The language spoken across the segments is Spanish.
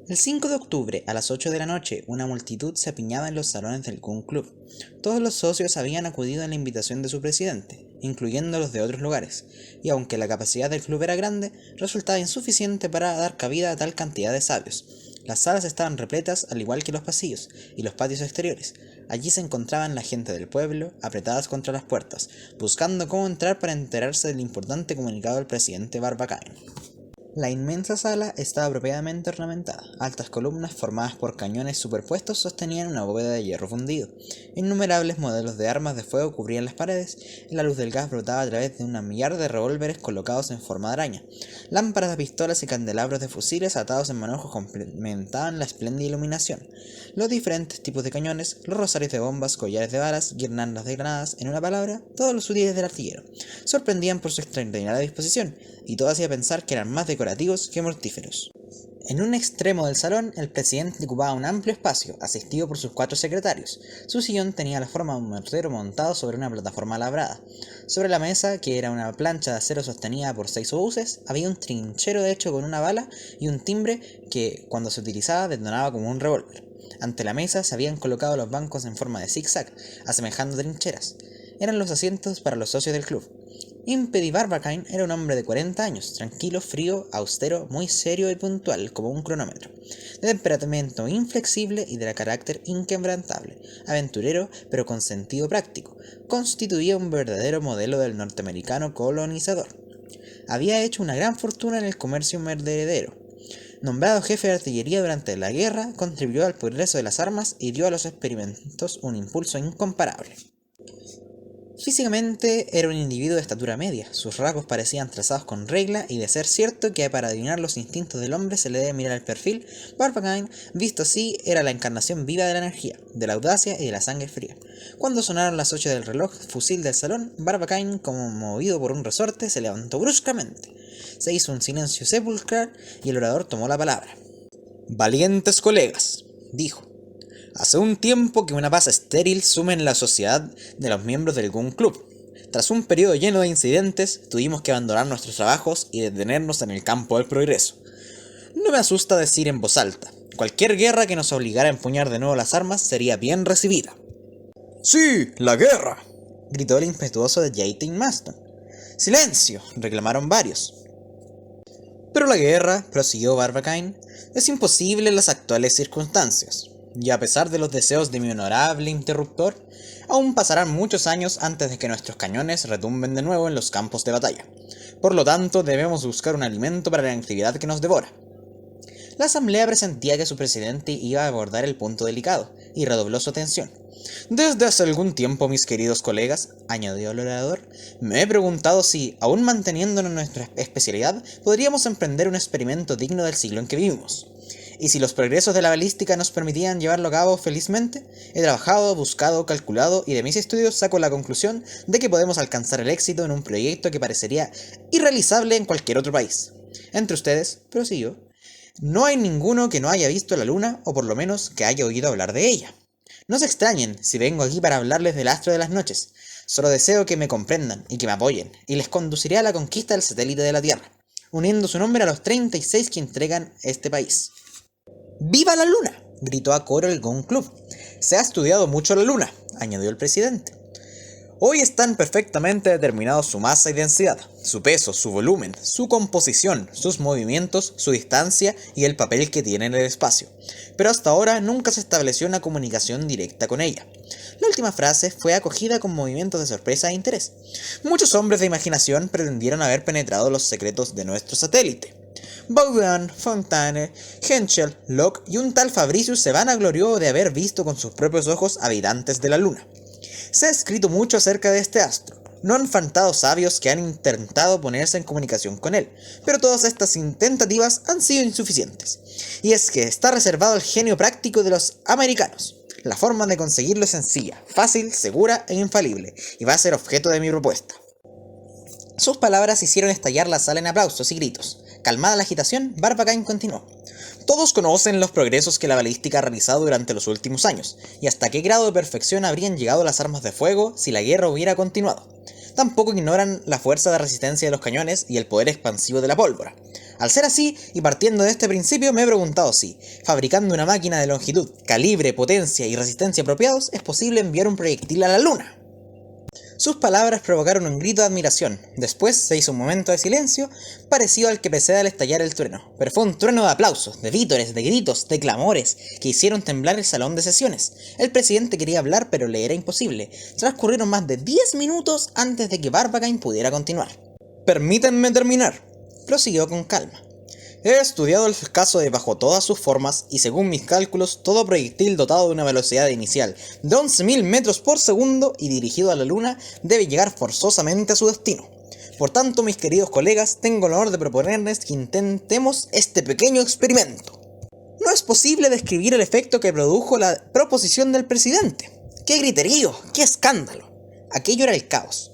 El 5 de octubre, a las 8 de la noche, una multitud se apiñaba en los salones del Gun Club. Todos los socios habían acudido a la invitación de su presidente, incluyendo los de otros lugares, y aunque la capacidad del club era grande, resultaba insuficiente para dar cabida a tal cantidad de sabios. Las salas estaban repletas, al igual que los pasillos y los patios exteriores. Allí se encontraban la gente del pueblo, apretadas contra las puertas, buscando cómo entrar para enterarse del importante comunicado del presidente Barbacane. La inmensa sala estaba apropiadamente ornamentada. Altas columnas formadas por cañones superpuestos sostenían una bóveda de hierro fundido. Innumerables modelos de armas de fuego cubrían las paredes, y la luz del gas brotaba a través de un millar de revólveres colocados en forma de araña. Lámparas de pistolas y candelabros de fusiles atados en manojos complementaban la espléndida iluminación. Los diferentes tipos de cañones, los rosarios de bombas, collares de balas, guirnaldas de granadas, en una palabra, todos los útiles del artillero, sorprendían por su extraordinaria disposición, y todo hacía pensar que eran más decorativos que mortíferos. En un extremo del salón, el presidente ocupaba un amplio espacio, asistido por sus 4 secretarios. Su sillón tenía la forma de un mortero montado sobre una plataforma labrada. Sobre la mesa, que era una plancha de acero sostenida por 6 obuses, había un trinchero hecho con una bala y un timbre que, cuando se utilizaba, detonaba como un revólver. Ante la mesa se habían colocado los bancos en forma de zigzag, asemejando trincheras. Eran los asientos para los socios del club. Impedi Barbacane era un hombre de 40 años, tranquilo, frío, austero, muy serio y puntual como un cronómetro, de temperamento inflexible y de carácter inquebrantable, aventurero pero con sentido práctico, constituía un verdadero modelo del norteamericano colonizador. Había hecho una gran fortuna en el comercio mercaderes. Nombrado jefe de artillería durante la guerra, contribuyó al progreso de las armas y dio a los experimentos un impulso incomparable. Físicamente era un individuo de estatura media, sus rasgos parecían trazados con regla y de ser cierto que para adivinar los instintos del hombre se le debe mirar el perfil, Barbacane, visto así, era la encarnación viva de la energía, de la audacia y de la sangre fría. Cuando sonaron las 8 del reloj fusil del salón, Barbacane, como movido por un resorte, se levantó bruscamente. Se hizo un silencio sepulcral y el orador tomó la palabra. «Valientes colegas», dijo. Hace un tiempo que una paz estéril sume en la sociedad de los miembros del Gun Club. Tras un periodo lleno de incidentes, tuvimos que abandonar nuestros trabajos y detenernos en el campo del progreso. No me asusta decir en voz alta, cualquier guerra que nos obligara a empuñar de nuevo las armas sería bien recibida. ¡Sí, la guerra!, gritó el impetuoso de J.T. Maston. ¡Silencio!, reclamaron varios. Pero la guerra, prosiguió Barbacane, es imposible en las actuales circunstancias. Y a pesar de los deseos de mi honorable interruptor, aún pasarán muchos años antes de que nuestros cañones retumben de nuevo en los campos de batalla. Por lo tanto, debemos buscar un alimento para la actividad que nos devora. La asamblea presentía que su presidente iba a abordar el punto delicado, y redobló su atención. Desde hace algún tiempo, mis queridos colegas, añadió el orador, me he preguntado si, aún manteniéndonos en nuestra especialidad, podríamos emprender un experimento digno del siglo en que vivimos. Y si los progresos de la balística nos permitían llevarlo a cabo felizmente, he trabajado, buscado, calculado y de mis estudios saco la conclusión de que podemos alcanzar el éxito en un proyecto que parecería irrealizable en cualquier otro país. Entre ustedes, prosiguió, no hay ninguno que no haya visto la luna o por lo menos que haya oído hablar de ella. No se extrañen si vengo aquí para hablarles del astro de las noches. Solo deseo que me comprendan y que me apoyen, y les conduciré a la conquista del satélite de la Tierra, uniendo su nombre a los 36 que entregan este país. ¡Viva la luna!, gritó a coro el Gun Club. Se ha estudiado mucho la luna, añadió el presidente. Hoy están perfectamente determinados su masa y densidad, su peso, su volumen, su composición, sus movimientos, su distancia y el papel que tiene en el espacio. Pero hasta ahora nunca se estableció una comunicación directa con ella. La última frase fue acogida con movimientos de sorpresa e interés. Muchos hombres de imaginación pretendieron haber penetrado los secretos de nuestro satélite. Baudin, Fontaine, Henschel, Locke y un tal Fabricius se vanaglorió de haber visto con sus propios ojos habitantes de la luna. Se ha escrito mucho acerca de este astro. No han faltado sabios que han intentado ponerse en comunicación con él, pero todas estas tentativas han sido insuficientes. Y es que está reservado al genio práctico de los americanos. La forma de conseguirlo es sencilla, fácil, segura e infalible, y va a ser objeto de mi propuesta. Sus palabras hicieron estallar la sala en aplausos y gritos. Calmada la agitación, Barbacane continuó. Todos conocen los progresos que la balística ha realizado durante los últimos años, y hasta qué grado de perfección habrían llegado las armas de fuego si la guerra hubiera continuado. Tampoco ignoran la fuerza de resistencia de los cañones y el poder expansivo de la pólvora. Al ser así, y partiendo de este principio, me he preguntado si, fabricando una máquina de longitud, calibre, potencia y resistencia apropiados, es posible enviar un proyectil a la Luna. Sus palabras provocaron un grito de admiración. Después se hizo un momento de silencio, parecido al que precede al estallar el trueno. Pero fue un trueno de aplausos, de vítores, de gritos, de clamores, que hicieron temblar el salón de sesiones. El presidente quería hablar, pero le era imposible. Transcurrieron más de 10 minutos antes de que Barbacane pudiera continuar. «Permítanme terminar», prosiguió con calma. «He estudiado el caso bajo todas sus formas y según mis cálculos, todo proyectil dotado de una velocidad inicial de 11.000 metros por segundo y dirigido a la Luna debe llegar forzosamente a su destino. Por tanto, mis queridos colegas, tengo el honor de proponerles que intentemos este pequeño experimento». No es posible describir el efecto que produjo la proposición del presidente. ¡Qué griterío! ¡Qué escándalo! Aquello era el caos.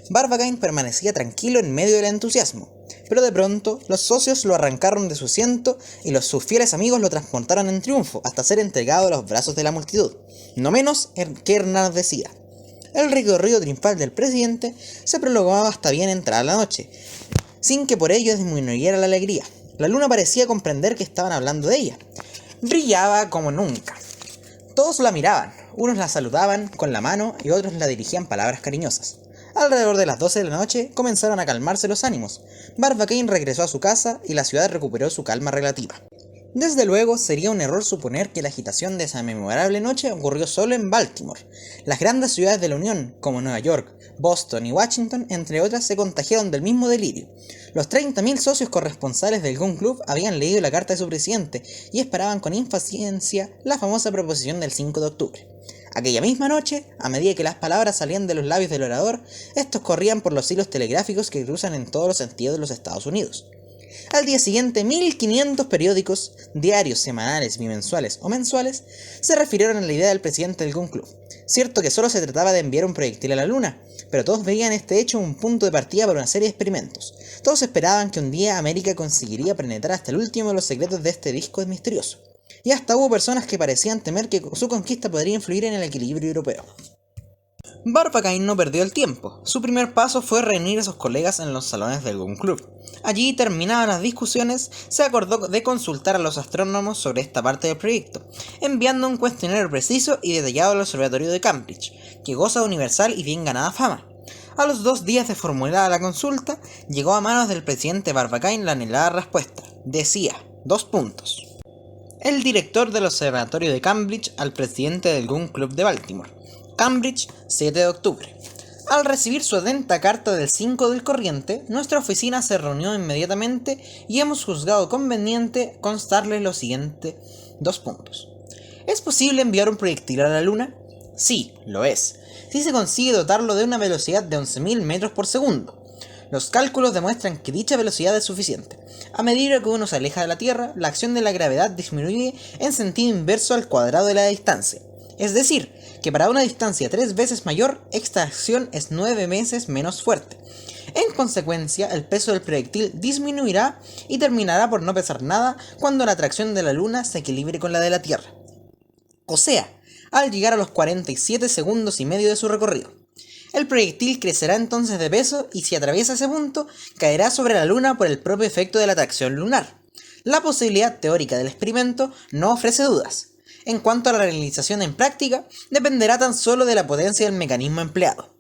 Barbacane permanecía tranquilo en medio del entusiasmo. Pero de pronto, los socios lo arrancaron de su asiento y sus fieles amigos lo transportaron en triunfo hasta ser entregado a los brazos de la multitud, no menos que enardecida. El recorrido triunfal del presidente se prolongaba hasta bien entrada la noche, sin que por ello disminuyera la alegría. La Luna parecía comprender que estaban hablando de ella. Brillaba como nunca. Todos la miraban, unos la saludaban con la mano y otros la dirigían palabras cariñosas. Alrededor de las 12 de la noche comenzaron a calmarse los ánimos. Barbacane regresó a su casa y la ciudad recuperó su calma relativa. Desde luego, sería un error suponer que la agitación de esa memorable noche ocurrió solo en Baltimore. Las grandes ciudades de la Unión, como Nueva York, Boston y Washington, entre otras, se contagiaron del mismo delirio. Los 30.000 socios corresponsales del Gun Club habían leído la carta de su presidente y esperaban con impaciencia la famosa proposición del 5 de octubre. Aquella misma noche, a medida que las palabras salían de los labios del orador, estos corrían por los hilos telegráficos que cruzan en todos los sentidos de los Estados Unidos. Al día siguiente, 1.500 periódicos, diarios, semanales, bimensuales o mensuales, se refirieron a la idea del presidente del Gun Club. Cierto que solo se trataba de enviar un proyectil a la Luna, pero todos veían este hecho un punto de partida para una serie de experimentos. Todos esperaban que un día América conseguiría penetrar hasta el último de los secretos de este disco misterioso. Y hasta hubo personas que parecían temer que su conquista podría influir en el equilibrio europeo. Barbacane no perdió el tiempo. Su primer paso fue reunir a sus colegas en los salones del Gun Club. Allí, terminadas las discusiones, se acordó de consultar a los astrónomos sobre esta parte del proyecto, enviando un cuestionario preciso y detallado al observatorio de Cambridge, que goza de universal y bien ganada fama. A los 2 días de formulada la consulta, llegó a manos del presidente Barbacane la anhelada respuesta. Decía, 2 puntos. El director del observatorio de Cambridge al presidente del Gun Club de Baltimore. Cambridge, 7 de octubre. Al recibir su atenta carta del 5 del corriente, nuestra oficina se reunió inmediatamente y hemos juzgado conveniente constarle lo siguiente, 2 puntos. ¿Es posible enviar un proyectil a la Luna? Sí, lo es, si se consigue dotarlo de una velocidad de 11.000 metros por segundo. Los cálculos demuestran que dicha velocidad es suficiente. A medida que uno se aleja de la Tierra, la acción de la gravedad disminuye en sentido inverso al cuadrado de la distancia. Es decir, que para una distancia 3 veces mayor, esta acción es 9 veces menos fuerte. En consecuencia, el peso del proyectil disminuirá y terminará por no pesar nada cuando la atracción de la Luna se equilibre con la de la Tierra. O sea, al llegar a los 47 segundos y medio de su recorrido. El proyectil crecerá entonces de peso y si atraviesa ese punto, caerá sobre la Luna por el propio efecto de la atracción lunar. La posibilidad teórica del experimento no ofrece dudas. En cuanto a la realización en práctica, dependerá tan solo de la potencia del mecanismo empleado.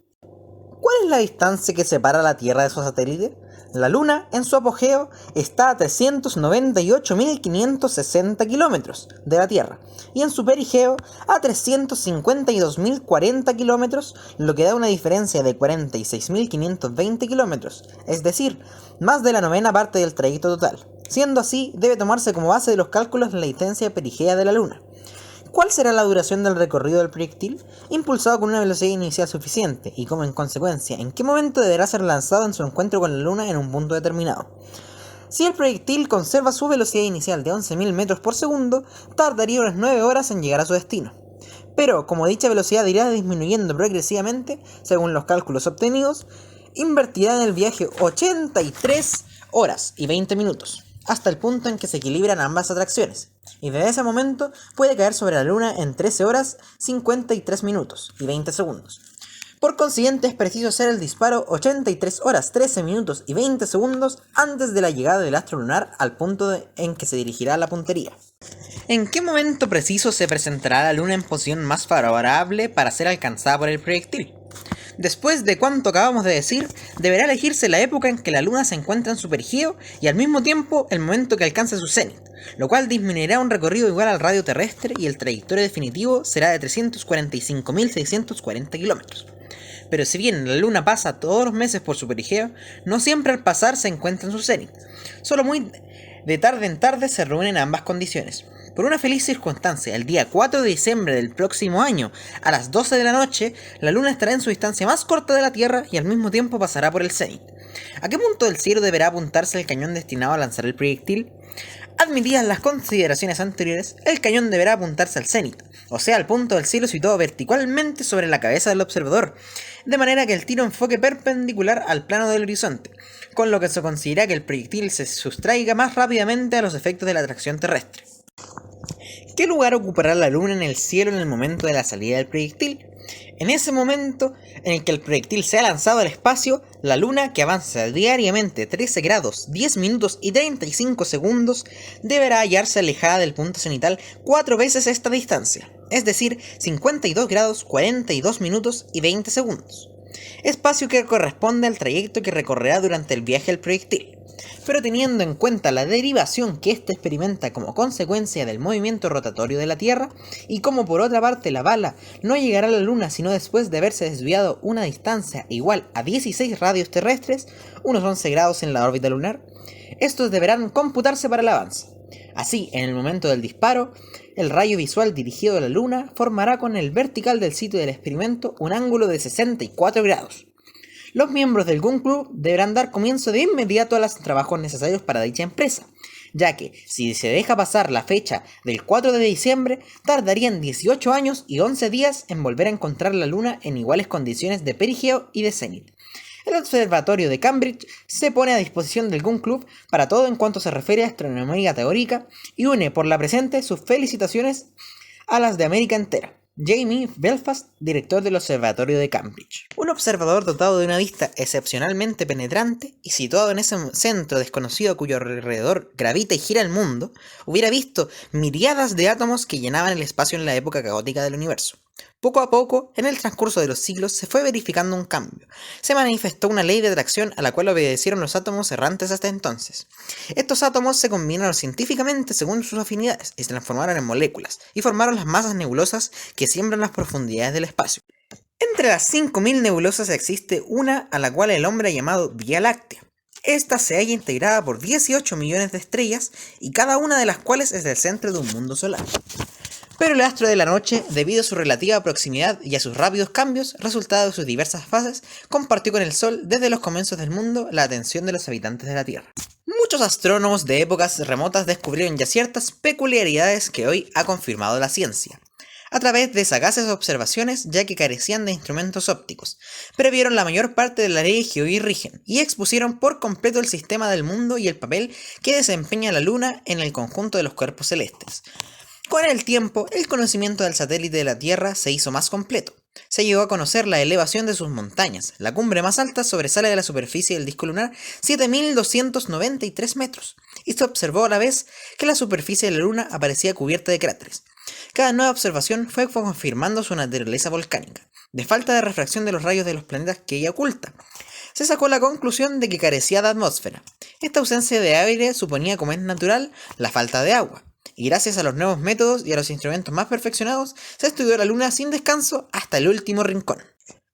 ¿Cuál es la distancia que separa la Tierra de su satélite? La Luna, en su apogeo, está a 398.560 kilómetros de la Tierra y en su perigeo a 352.040 kilómetros, lo que da una diferencia de 46.520 kilómetros, es decir, más de la 9ª parte del trayecto total. Siendo así, debe tomarse como base de los cálculos la distancia perigea de la Luna. ¿Cuál será la duración del recorrido del proyectil? Impulsado con una velocidad inicial suficiente y como en consecuencia, ¿en qué momento deberá ser lanzado en su encuentro con la Luna en un punto determinado? Si el proyectil conserva su velocidad inicial de 11.000 metros por segundo, tardaría unas 9 horas en llegar a su destino. Pero, como dicha velocidad irá disminuyendo progresivamente, según los cálculos obtenidos, invertirá en el viaje 83 horas y 20 minutos, hasta el punto en que se equilibran ambas atracciones, y desde ese momento puede caer sobre la Luna en 13 horas, 53 minutos y 20 segundos. Por consiguiente, es preciso hacer el disparo 83 horas 13 minutos y 20 segundos antes de la llegada del astro lunar al punto en que se dirigirá la puntería. ¿En qué momento preciso se presentará la luna en posición más favorable para ser alcanzada por el proyectil? Después de cuanto acabamos de decir, deberá elegirse la época en que la luna se encuentra en su perigeo y al mismo tiempo el momento que alcance su cenit, lo cual disminuirá un recorrido igual al radio terrestre y el trayectorio definitivo será de 345.640 kilómetros. Pero si bien la luna pasa todos los meses por su perigeo, no siempre al pasar se encuentra en su cenit. Solo muy de tarde en tarde se reúnen ambas condiciones. Por una feliz circunstancia, el día 4 de diciembre del próximo año, a las 12 de la noche, la luna estará en su distancia más corta de la Tierra y al mismo tiempo pasará por el cenit. ¿A qué punto del cielo deberá apuntarse el cañón destinado a lanzar el proyectil? Admitidas las consideraciones anteriores, el cañón deberá apuntarse al cenit, o sea, al punto del cielo situado verticalmente sobre la cabeza del observador, de manera que el tiro enfoque perpendicular al plano del horizonte, con lo que se considera que el proyectil se sustraiga más rápidamente a los efectos de la atracción terrestre. ¿Qué lugar ocupará la luna en el cielo en el momento de la salida del proyectil? En ese momento en el que el proyectil sea lanzado al espacio, la luna, que avanza diariamente 13 grados, 10 minutos y 35 segundos, deberá hallarse alejada del punto cenital 4 veces esta distancia, es decir, 52 grados, 42 minutos y 20 segundos. Espacio que corresponde al trayecto que recorrerá durante el viaje del proyectil. Pero teniendo en cuenta la derivación que éste experimenta como consecuencia del movimiento rotatorio de la Tierra, y como por otra parte la bala no llegará a la Luna sino después de haberse desviado una distancia igual a 16 radios terrestres, unos 11 grados en la órbita lunar, estos deberán computarse para el avance. Así, en el momento del disparo, el rayo visual dirigido a la Luna formará con el vertical del sitio del experimento un ángulo de 64 grados. Los miembros del Gun Club deberán dar comienzo de inmediato a los trabajos necesarios para dicha empresa, ya que si se deja pasar la fecha del 4 de diciembre, tardarían 18 años y 11 días en volver a encontrar la Luna en iguales condiciones de perigeo y de cenit. El observatorio de Cambridge se pone a disposición del Gun Club para todo en cuanto se refiere a astronomía teórica y une por la presente sus felicitaciones a las de América entera. Jamie Belfast, director del Observatorio de Cambridge. Un observador dotado de una vista excepcionalmente penetrante y situado en ese centro desconocido a cuyo alrededor gravita y gira el mundo, hubiera visto miriadas de átomos que llenaban el espacio en la época caótica del universo. Poco a poco, en el transcurso de los siglos, se fue verificando un cambio. Se manifestó una ley de atracción a la cual obedecieron los átomos errantes hasta entonces. Estos átomos se combinaron científicamente según sus afinidades y se transformaron en moléculas, y formaron las masas nebulosas que siembran las profundidades del espacio. Entre las 5.000 nebulosas existe una a la cual el hombre ha llamado Vía Láctea. Esta se halla integrada por 18 millones de estrellas y cada una de las cuales es el centro de un mundo solar. Pero el astro de la noche, debido a su relativa proximidad y a sus rápidos cambios, resultado de sus diversas fases, compartió con el Sol desde los comienzos del mundo la atención de los habitantes de la Tierra. Muchos astrónomos de épocas remotas descubrieron ya ciertas peculiaridades que hoy ha confirmado la ciencia, a través de sagaces observaciones ya que carecían de instrumentos ópticos, previeron la mayor parte de la ley que hoy rigen y expusieron por completo el sistema del mundo y el papel que desempeña la Luna en el conjunto de los cuerpos celestes. Con el tiempo, el conocimiento del satélite de la Tierra se hizo más completo. Se llegó a conocer la elevación de sus montañas. La cumbre más alta sobresale de la superficie del disco lunar 7.293 metros, y se observó a la vez que la superficie de la Luna aparecía cubierta de cráteres. Cada nueva observación fue confirmando su naturaleza volcánica, de falta de refracción de los rayos de los planetas que ella oculta. Se sacó la conclusión de que carecía de atmósfera. Esta ausencia de aire suponía, como es natural, la falta de agua. Y gracias a los nuevos métodos y a los instrumentos más perfeccionados, se estudió la Luna sin descanso hasta el último rincón.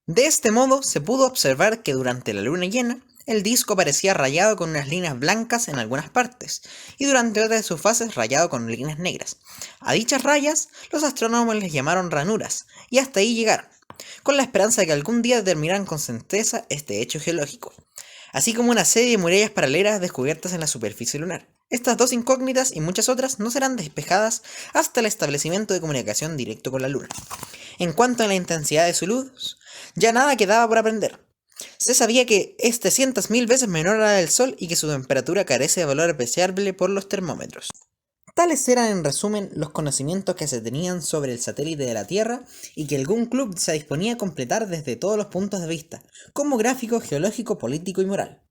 De este modo, se pudo observar que durante la luna llena, el disco parecía rayado con unas líneas blancas en algunas partes, y durante otras de sus fases rayado con líneas negras. A dichas rayas, los astrónomos les llamaron ranuras, y hasta ahí llegaron, con la esperanza de que algún día determinaran con certeza este hecho geológico, así como una serie de murallas paralelas descubiertas en la superficie lunar. Estas dos incógnitas y muchas otras no serán despejadas hasta el establecimiento de comunicación directo con la Luna. En cuanto a la intensidad de su luz, ya nada quedaba por aprender. Se sabía que es 300.000 veces menor a la del Sol y que su temperatura carece de valor apreciable por los termómetros. Tales eran en resumen los conocimientos que se tenían sobre el satélite de la Tierra y que el Gun Club se disponía a completar desde todos los puntos de vista, como gráfico, geológico, político y moral.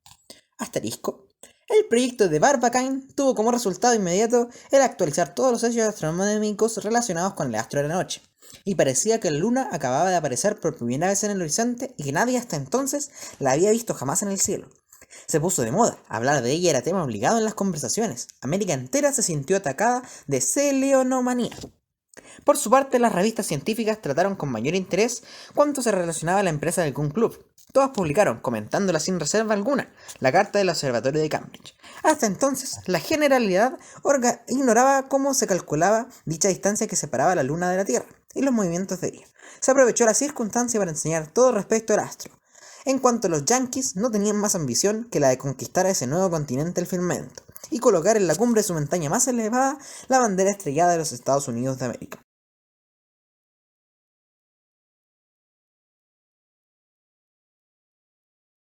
Asterisco. El proyecto de Barbacane tuvo como resultado inmediato el actualizar todos los hechos astronómicos relacionados con el astro de la noche, y parecía que la luna acababa de aparecer por primera vez en el horizonte y que nadie hasta entonces la había visto jamás en el cielo. Se puso de moda, hablar de ella era tema obligado en las conversaciones. América entera se sintió atacada de celeonomanía. Por su parte, las revistas científicas trataron con mayor interés cuanto se relacionaba a la empresa del Gun Club. Todas publicaron, comentándola sin reserva alguna, la carta del Observatorio de Cambridge. Hasta entonces, la generalidad ignoraba cómo se calculaba dicha distancia que separaba la Luna de la Tierra y los movimientos de ella. Se aprovechó la circunstancia para enseñar todo respecto al astro. En cuanto a los yanquis, no tenían más ambición que la de conquistar a ese nuevo continente del firmamento y colocar en la cumbre de su montaña más elevada la bandera estrellada de los Estados Unidos de América.